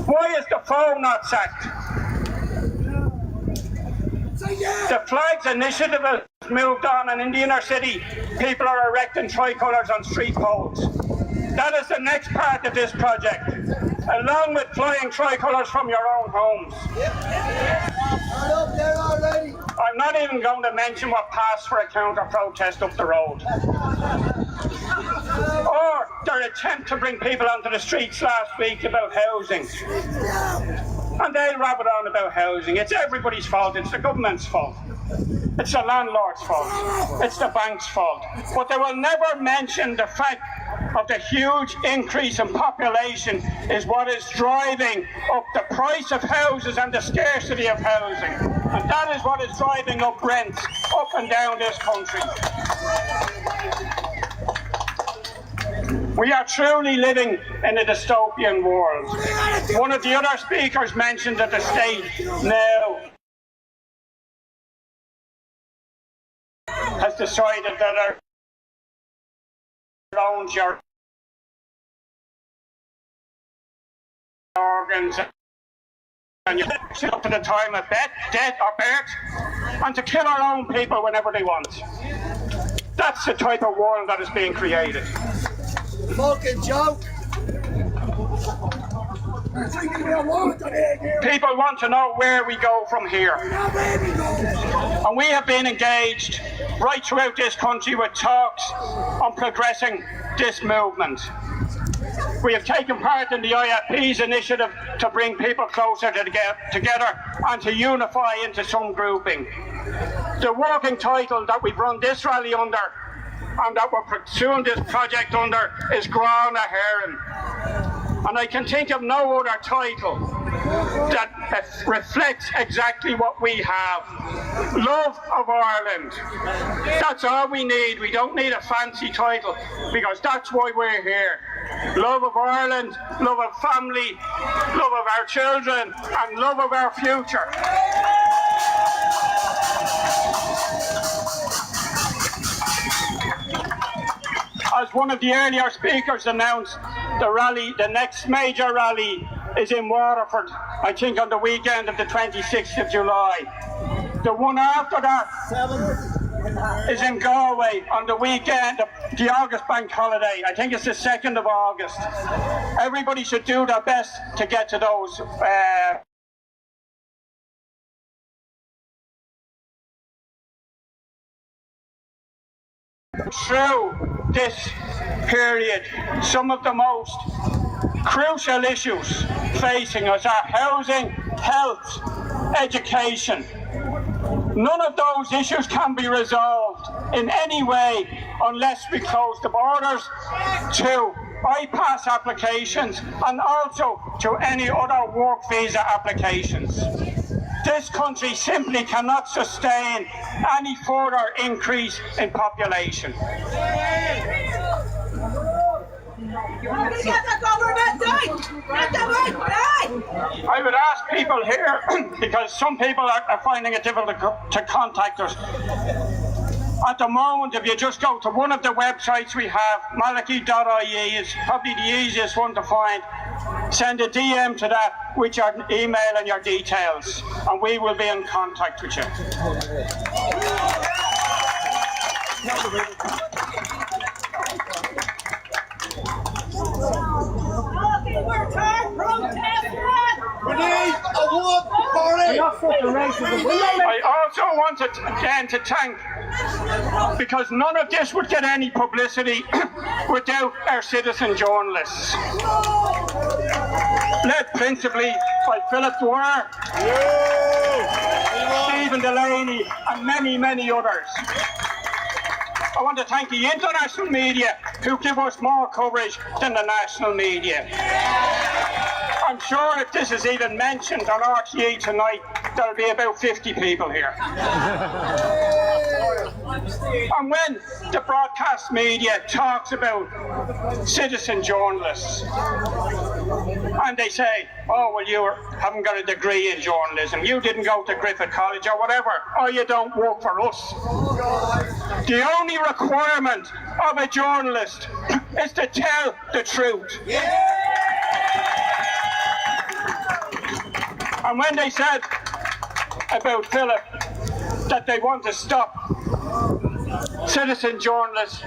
Why is Defoe not sacked? The Flags Initiative has moved on, and in the inner city, people are erecting tricolours on street poles. That is the next part of this project, along with flying tricolours from your own homes. I'm not even going to mention what passed for a counter-protest up the road. Or their attempt to bring people onto the streets last week about housing. And they'll rabble on about housing. It's everybody's fault. It's the government's fault. It's the landlord's fault. It's the bank's fault. But they will never mention the fact of the huge increase in population is what is driving up the price of houses and the scarcity of housing. And that is what is driving up rents up and down this country. We are truly living in a dystopian world. One of the other speakers mentioned that the state now has decided that it owns your organs and you up to the time of death or birth, and to kill our own people whenever they want. That's the type of world that is being created. Fucking joke. People want to know where we go from here. And we have been engaged right throughout this country with talks on progressing this movement. We have taken part in the IFP's initiative to bring people closer together and to unify into some grouping. The working title that we've run this rally under and that we're pursuing this project under is Grán a Héireann. And I can think of no other title that reflects exactly what we have. Love of Ireland. That's all we need. We don't need a fancy title, because that's why we're here. Love of Ireland, love of family, love of our children, and love of our future. As one of the earlier speakers announced, the next major rally is in Waterford, I think on the weekend of the 26th of July. The one after that is in Galway on the weekend of the August bank holiday. I think it's the 2nd of August. Everybody should do their best to get to those. Through this period, some of the most crucial issues facing us are housing, health, education. None of those issues can be resolved in any way unless we close the borders to bypass applications and also to any other work visa applications. This country simply cannot sustain any further increase in population. I would ask people here, because some people are finding it difficult to contact us. At the moment, if you just go to one of the websites we have, malachy.ie is probably the easiest one to find. Send a DM to that with your email and your details, and we will be in contact with you. I also wanted again to thank, because none of this would get any publicity without our citizen journalists, led principally by Philip Dwyer, Stephen Delaney, and many, many others. I want to thank the international media who give us more coverage than the national media. I'm sure if this is even mentioned on RTE tonight, there'll be about 50 people here. And when the broadcast media talks about citizen journalists, and they say, oh, well, you haven't got a degree in journalism, you didn't go to Griffith College or whatever, or you don't work for us. The only requirement of a journalist is to tell the truth. And when they said about Philip that they want to stop citizen journalists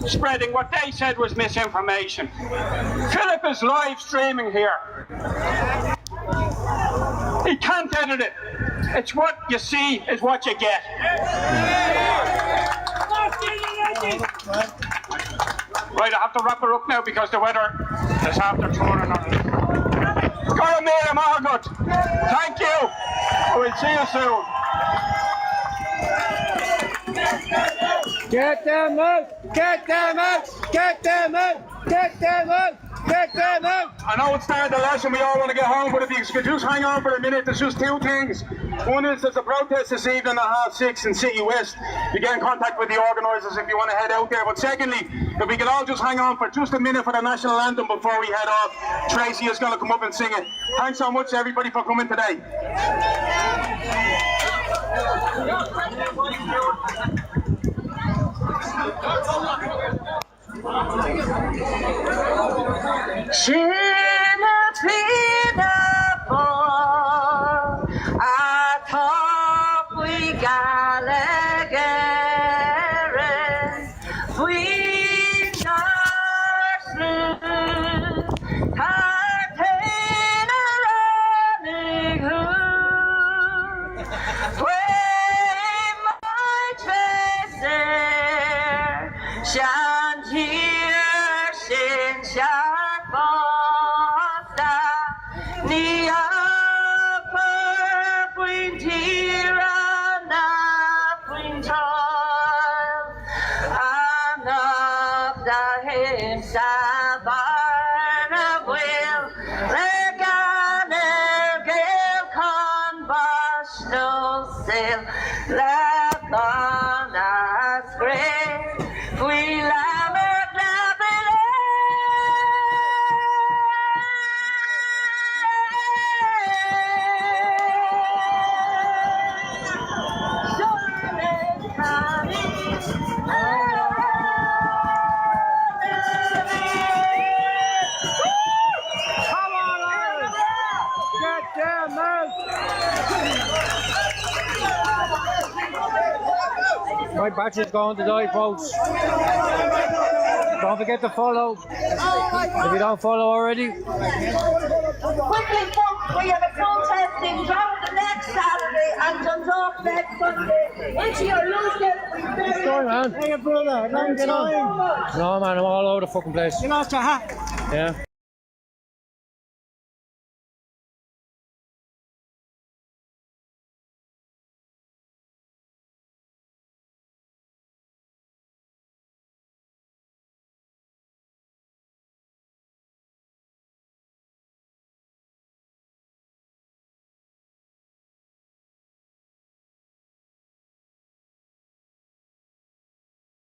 spreading what they said was misinformation, Philip is live streaming here. He can't edit it. It's what you see is what you get. Right, I have to wrap her up now because the weather is after turning on. Go on, Miriam Margaret. Thank you. We'll see you soon. Get them out! Get them out! Get them out! Get them out! Get them out! I know it's starting the lesson, we all want to get home, but if you could just hang on for a minute, there's just two things. One is there's a protest this evening at 6:30 in City West. You get in contact with the organisers if you want to head out there. But secondly, if we could all just hang on for just a minute for the national anthem before we head off. Tracy is going to come up and sing it. Thanks so much everybody for coming today. no sail, left on us grave. We labor, labor, storm is coming. My battery's going to die, folks. Don't forget to follow. If you don't follow already. Quickly, folks, we have a protest in Drogheda next Saturday and Dundalk next Sunday. Into your loose What's going on? Hey, brother, long time. No, man, I'm all over the fucking place. You lost your hat. Yeah.